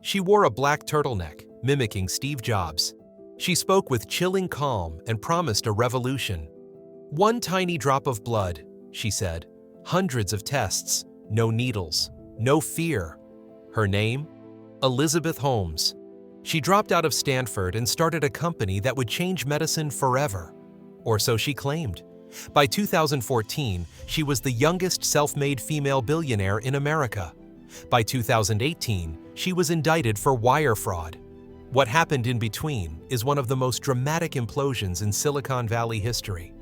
She wore a black turtleneck, mimicking Steve Jobs. She spoke with chilling calm and promised a revolution. "One tiny drop of blood," she said. "Hundreds of tests, no needles, no fear." Her name? Elizabeth Holmes. She dropped out of Stanford and started a company that would change medicine forever. Or so she claimed. By 2014, she was the youngest self-made female billionaire in America. By 2018, she was indicted for wire fraud. What happened in between is one of the most dramatic implosions in Silicon Valley history.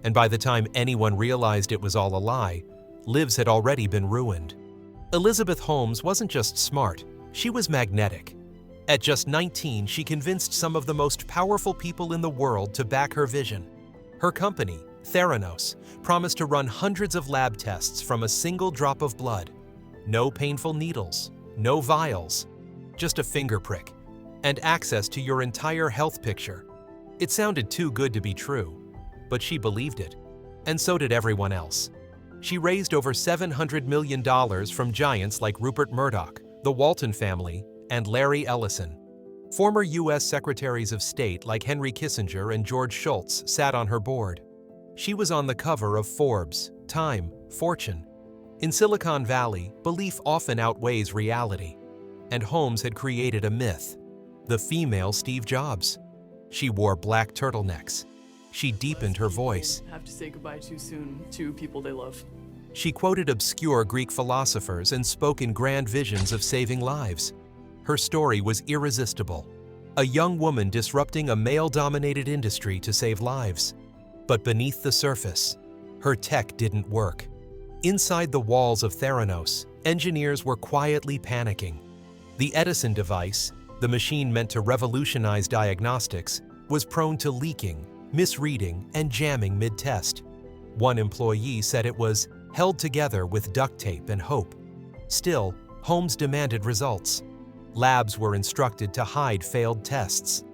And by the time anyone realized it was all a lie, lives had already been ruined. Elizabeth Holmes wasn't just smart, she was magnetic. At just 19, she convinced some of the most powerful people in the world to back her vision. Her company, Theranos, promised to run hundreds of lab tests from a single drop of blood. No painful needles, no vials, just a finger prick, and access to your entire health picture. It sounded too good to be true, but she believed it, and so did everyone else. She raised over $700 million from giants like Rupert Murdoch, the Walton family, and Larry Ellison. Former U.S. Secretaries of State like Henry Kissinger and George Shultz sat on her board. She was on the cover of Forbes, Time, Fortune. In Silicon Valley, belief often outweighs reality, and Holmes had created a myth: the female Steve Jobs. She wore black turtlenecks. She deepened her voice. Have to say goodbye too soon to people they love. She quoted obscure Greek philosophers and spoke in grand visions of saving lives. Her story was irresistible. A young woman disrupting a male-dominated industry to save lives. But beneath the surface, her tech didn't work. Inside the walls of Theranos, engineers were quietly panicking. The Edison device, the machine meant to revolutionize diagnostics, was prone to leaking, misreading, and jamming mid-test. One employee said it was held together with duct tape and hope. Still, Holmes demanded results. Labs were instructed to hide failed tests.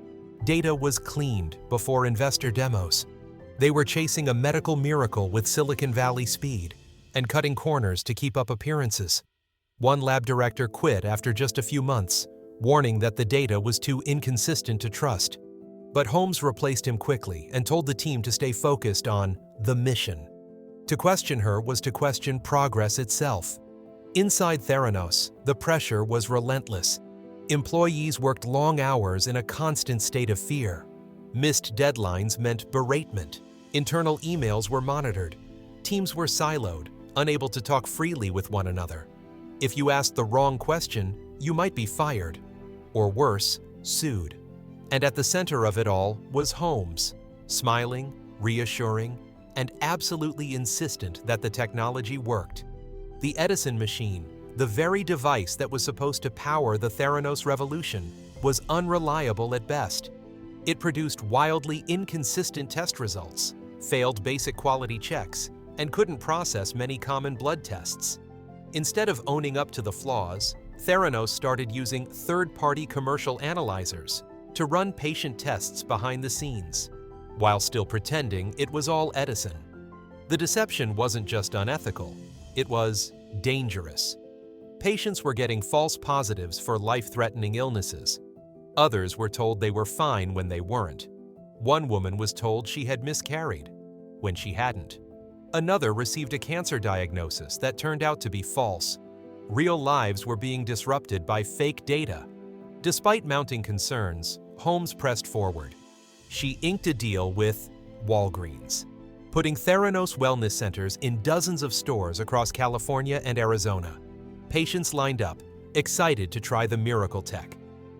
Data was cleaned before investor demos. They were chasing a medical miracle with Silicon Valley speed and cutting corners to keep up appearances. One lab director quit after just a few months, warning that the data was too inconsistent to trust. But Holmes replaced him quickly and told the team to stay focused on the mission. To question her was to question progress itself. Inside Theranos, the pressure was relentless. Employees worked long hours in a constant state of fear. Missed deadlines meant beratement. Internal emails were monitored. Teams were siloed, unable to talk freely with one another. If you asked the wrong question, you might be fired, or worse, sued. And at the center of it all was Holmes, smiling, reassuring, and absolutely insistent that the technology worked. The Edison machine, the very device that was supposed to power the Theranos revolution, was unreliable at best. It produced wildly inconsistent test results, failed basic quality checks, and couldn't process many common blood tests. Instead of owning up to the flaws, Theranos started using third-party commercial analyzers to run patient tests behind the scenes, while still pretending it was all Edison. The deception wasn't just unethical, it was dangerous. Patients were getting false positives for life-threatening illnesses. Others were told they were fine when they weren't. One woman was told she had miscarried, when she hadn't. Another received a cancer diagnosis that turned out to be false. Real lives were being disrupted by fake data. Despite mounting concerns, Holmes pressed forward. She inked a deal with Walgreens, putting Theranos wellness centers in dozens of stores across California and Arizona. Patients lined up, excited to try the miracle tech.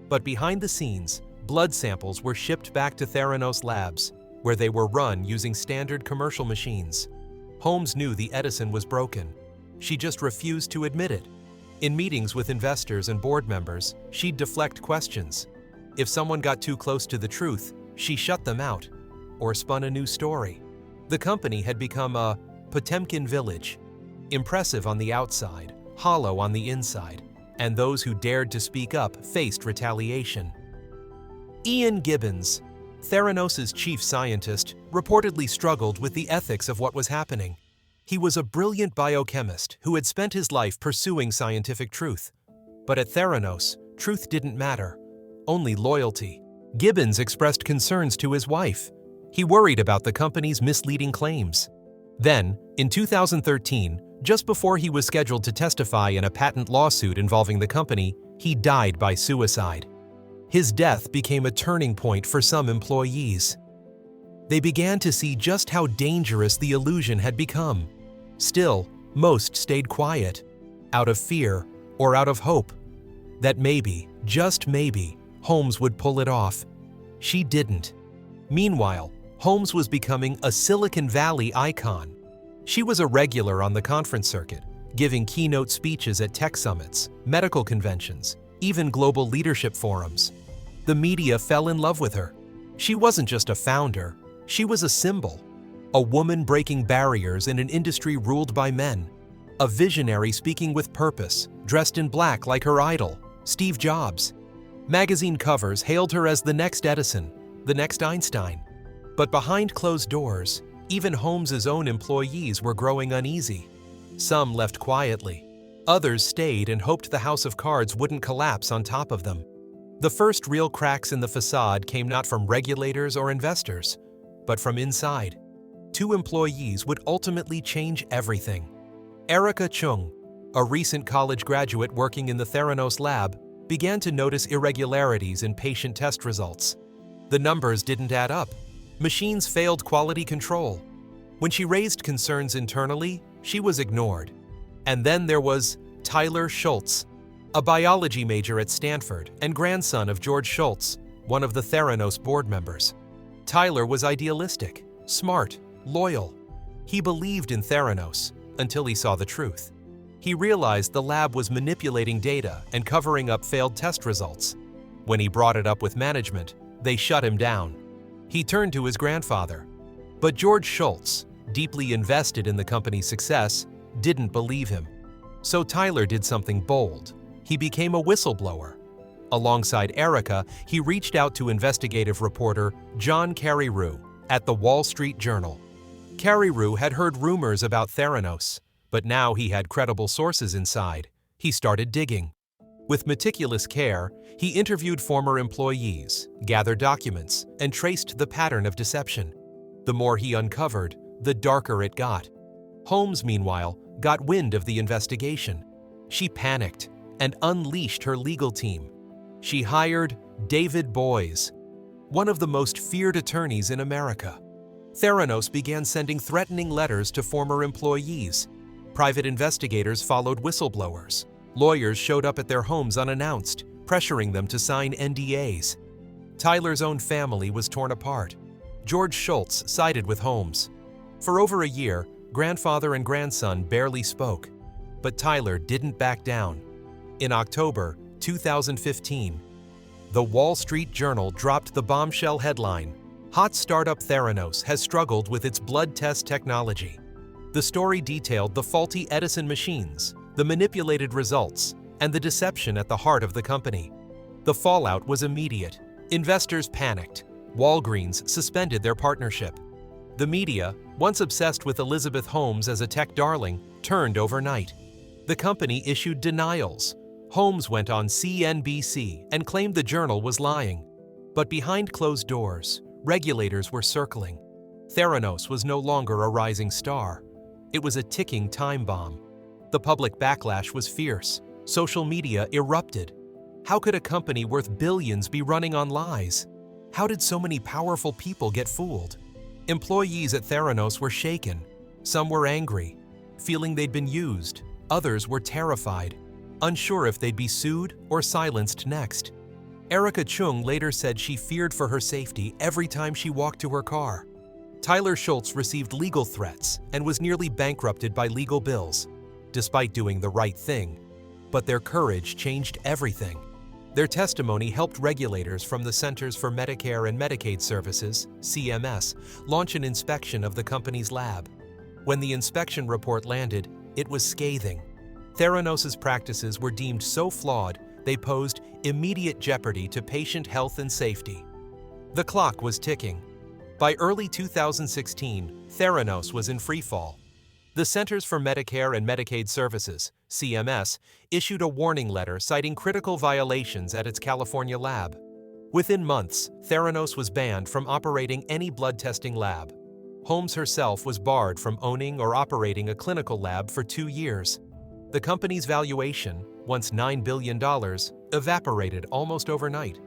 But behind the scenes, blood samples were shipped back to Theranos labs, where they were run using standard commercial machines. Holmes knew the Edison was broken. She just refused to admit it. In meetings with investors and board members, she'd deflect questions. If someone got too close to the truth, she shut them out or spun a new story. The company had become a Potemkin village, impressive on the outside, hollow on the inside, and those who dared to speak up faced retaliation. Ian Gibbons, Theranos' chief scientist, reportedly struggled with the ethics of what was happening. He was a brilliant biochemist who had spent his life pursuing scientific truth. But at Theranos, truth didn't matter, only loyalty. Gibbons expressed concerns to his wife. He worried about the company's misleading claims. Then, in 2013, just before he was scheduled to testify in a patent lawsuit involving the company, he died by suicide. His death became a turning point for some employees. They began to see just how dangerous the illusion had become. Still, most stayed quiet, out of fear or out of hope, that maybe, just maybe, Holmes would pull it off. She didn't. Meanwhile, Holmes was becoming a Silicon Valley icon. She was a regular on the conference circuit, giving keynote speeches at tech summits, medical conventions, even global leadership forums. The media fell in love with her. She wasn't just a founder, she was a symbol. A woman breaking barriers in an industry ruled by men. A visionary speaking with purpose, dressed in black like her idol, Steve Jobs. Magazine covers hailed her as the next Edison, the next Einstein. But behind closed doors, even Holmes's own employees were growing uneasy. Some left quietly. Others stayed and hoped the house of cards wouldn't collapse on top of them. The first real cracks in the facade came not from regulators or investors, but from inside. 2 employees would ultimately change everything. Erica Chung, a recent college graduate working in the Theranos lab, began to notice irregularities in patient test results. The numbers didn't add up. Machines failed quality control. When she raised concerns internally, she was ignored. And then there was Tyler Schultz, a biology major at Stanford and grandson of George Schultz, one of the Theranos board members. Tyler was idealistic, smart, loyal. He believed in Theranos until he saw the truth. He realized the lab was manipulating data and covering up failed test results. When he brought it up with management, they shut him down. He turned to his grandfather. But George Schultz, deeply invested in the company's success, didn't believe him. So Tyler did something bold. He became a whistleblower. Alongside Erica, he reached out to investigative reporter John Carreyrou at the Wall Street Journal. Carreyrou had heard rumors about Theranos, but now he had credible sources inside. He started digging. With meticulous care, he interviewed former employees, gathered documents, and traced the pattern of deception. The more he uncovered, the darker it got. Holmes, meanwhile, got wind of the investigation. She panicked and unleashed her legal team. She hired David Boies, one of the most feared attorneys in America. Theranos began sending threatening letters to former employees. Private investigators followed whistleblowers. Lawyers showed up at their homes unannounced, pressuring them to sign NDAs. Tyler's own family was torn apart. George Schultz sided with Holmes. For over a year, grandfather and grandson barely spoke. But Tyler didn't back down. In October 2015, the Wall Street Journal dropped the bombshell headline, "Hot startup Theranos has struggled with its blood test technology." The story detailed the faulty Edison machines, the manipulated results, and the deception at the heart of the company. The fallout was immediate. Investors panicked. Walgreens suspended their partnership. The media, once obsessed with Elizabeth Holmes as a tech darling, turned overnight. The company issued denials. Holmes went on CNBC and claimed the journal was lying. But behind closed doors, regulators were circling. Theranos was no longer a rising star. It was a ticking time bomb. The public backlash was fierce. Social media erupted. How could a company worth billions be running on lies? How did so many powerful people get fooled? Employees at Theranos were shaken. Some were angry, feeling they'd been used. Others were terrified, unsure if they'd be sued or silenced next. Erica Chung later said she feared for her safety every time she walked to her car. Tyler Schultz received legal threats and was nearly bankrupted by legal bills, despite doing the right thing. But their courage changed everything. Their testimony helped regulators from the Centers for Medicare and Medicaid Services, CMS, launch an inspection of the company's lab. When the inspection report landed, it was scathing. Theranos' practices were deemed so flawed, they posed immediate jeopardy to patient health and safety. The clock was ticking. By early 2016, Theranos was in freefall. The Centers for Medicare and Medicaid Services, CMS, issued a warning letter citing critical violations at its California lab. Within months, Theranos was banned from operating any blood testing lab. Holmes herself was barred from owning or operating a clinical lab for 2 years. The company's valuation, once $9 billion, evaporated almost overnight.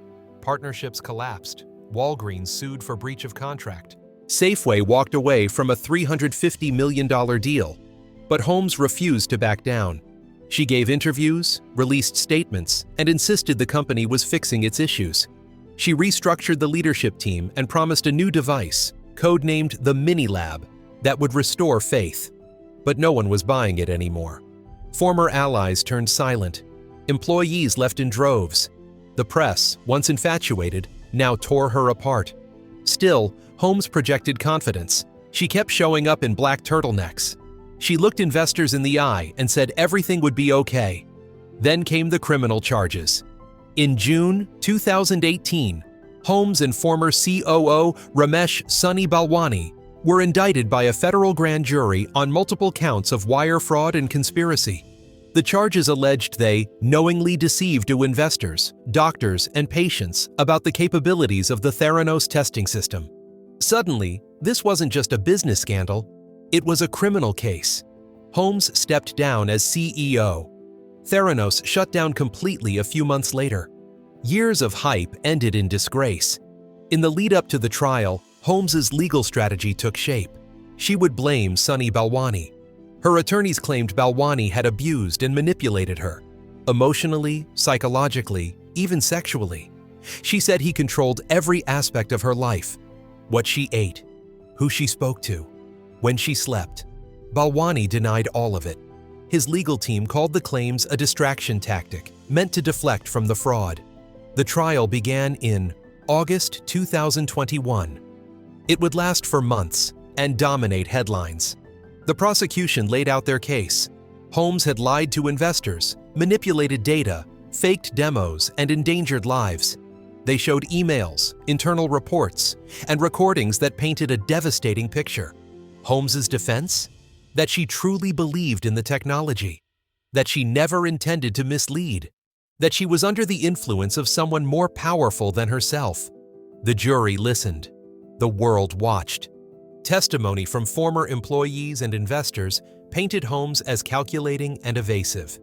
Partnerships collapsed. Walgreens sued for breach of contract. Safeway walked away from a $350 million deal. But Holmes refused to back down. She gave interviews, released statements, and insisted the company was fixing its issues. She restructured the leadership team and promised a new device, codenamed the Mini Lab, that would restore faith. But no one was buying it anymore. Former allies turned silent. Employees left in droves. The press, once infatuated, now tore her apart. Still, Holmes projected confidence. She kept showing up in black turtlenecks. She looked investors in the eye and said everything would be okay. Then came the criminal charges. In June 2018, Holmes and former COO Ramesh Sunny Balwani were indicted by a federal grand jury on multiple counts of wire fraud and conspiracy. The charges alleged they knowingly deceived investors, doctors, and patients about the capabilities of the Theranos testing system. Suddenly, this wasn't just a business scandal, it was a criminal case. Holmes stepped down as CEO. Theranos shut down completely a few months later. Years of hype ended in disgrace. In the lead-up to the trial, Holmes's legal strategy took shape. She would blame Sunny Balwani. Her attorneys claimed Balwani had abused and manipulated her, emotionally, psychologically, even sexually. She said he controlled every aspect of her life: what she ate, who she spoke to, when she slept. Balwani denied all of it. His legal team called the claims a distraction tactic meant to deflect from the fraud. The trial began in August 2021. It would last for months and dominate headlines. The prosecution laid out their case. Holmes had lied to investors, manipulated data, faked demos, and endangered lives. They showed emails, internal reports, and recordings that painted a devastating picture. Holmes's defense? That she truly believed in the technology. That she never intended to mislead. That she was under the influence of someone more powerful than herself. The jury listened. The world watched. Testimony from former employees and investors painted Holmes as calculating and evasive.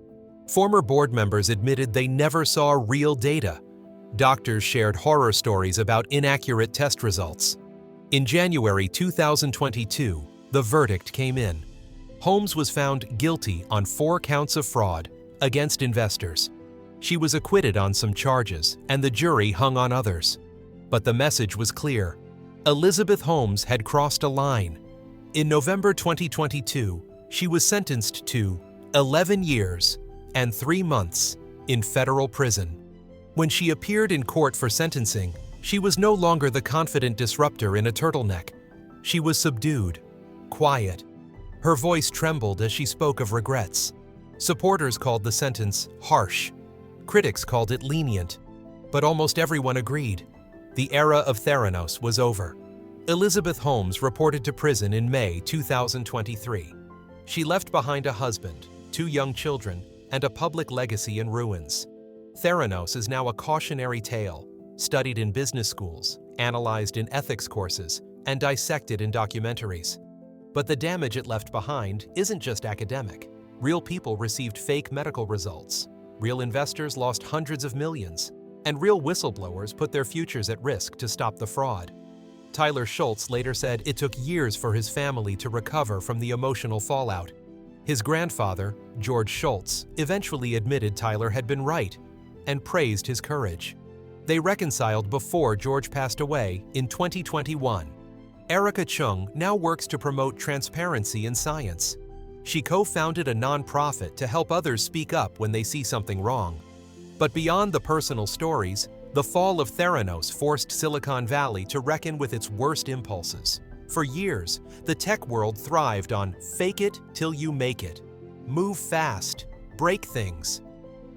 Former board members admitted they never saw real data. Doctors shared horror stories about inaccurate test results. In January 2022, the verdict came in. Holmes was found guilty on 4 counts of fraud against investors. She was acquitted on some charges, and the jury hung on others. But the message was clear. Elizabeth Holmes had crossed a line. In November 2022, she was sentenced to 11 years and 3 months in federal prison. When she appeared in court for sentencing, she was no longer the confident disruptor in a turtleneck. She was subdued, quiet. Her voice trembled as she spoke of regrets. Supporters called the sentence harsh. Critics called it lenient. But almost everyone agreed. The era of Theranos was over. Elizabeth Holmes reported to prison in May 2023. She left behind a husband, 2 young children, and a public legacy in ruins. Theranos is now a cautionary tale, studied in business schools, analyzed in ethics courses, and dissected in documentaries. But the damage it left behind isn't just academic. Real people received fake medical results. Real investors lost hundreds of millions. And real whistleblowers put their futures at risk to stop the fraud. Tyler Schultz later said it took years for his family to recover from the emotional fallout. His grandfather, George Schultz, eventually admitted Tyler had been right and praised his courage. They reconciled before George passed away in 2021. Erica Chung now works to promote transparency in science. She co-founded a nonprofit to help others speak up when they see something wrong. But beyond the personal stories, the fall of Theranos forced Silicon Valley to reckon with its worst impulses. For years, the tech world thrived on fake it till you make it. Move fast, break things,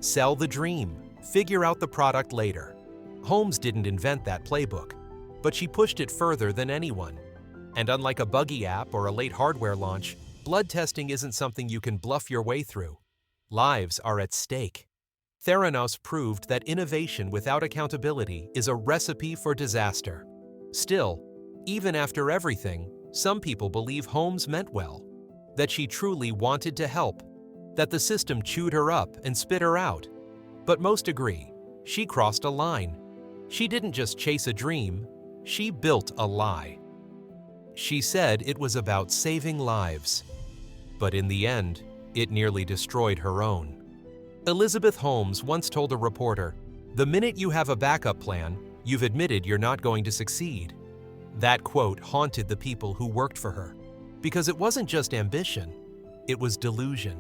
sell the dream, figure out the product later. Holmes didn't invent that playbook, but she pushed it further than anyone. And unlike a buggy app or a late hardware launch, blood testing isn't something you can bluff your way through. Lives are at stake. Theranos proved that innovation without accountability is a recipe for disaster. Still, even after everything, some people believe Holmes meant well, that she truly wanted to help, that the system chewed her up and spit her out. But most agree, she crossed a line. She didn't just chase a dream, she built a lie. She said it was about saving lives, but in the end, it nearly destroyed her own. Elizabeth Holmes once told a reporter, "The minute you have a backup plan, you've admitted you're not going to succeed." That quote haunted the people who worked for her, because it wasn't just ambition, it was delusion.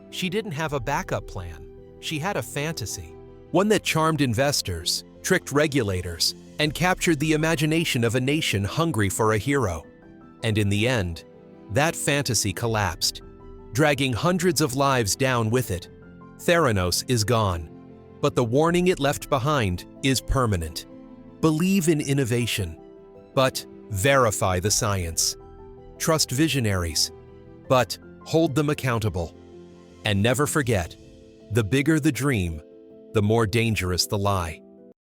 She didn't have a backup plan, she had a fantasy, one that charmed investors, tricked regulators, and captured the imagination of a nation hungry for a hero. And in the end, that fantasy collapsed, dragging hundreds of lives down with it. Theranos is gone, but the warning it left behind is permanent. Believe in innovation, but verify the science. Trust visionaries, but hold them accountable. And never forget, the bigger the dream, the more dangerous the lie.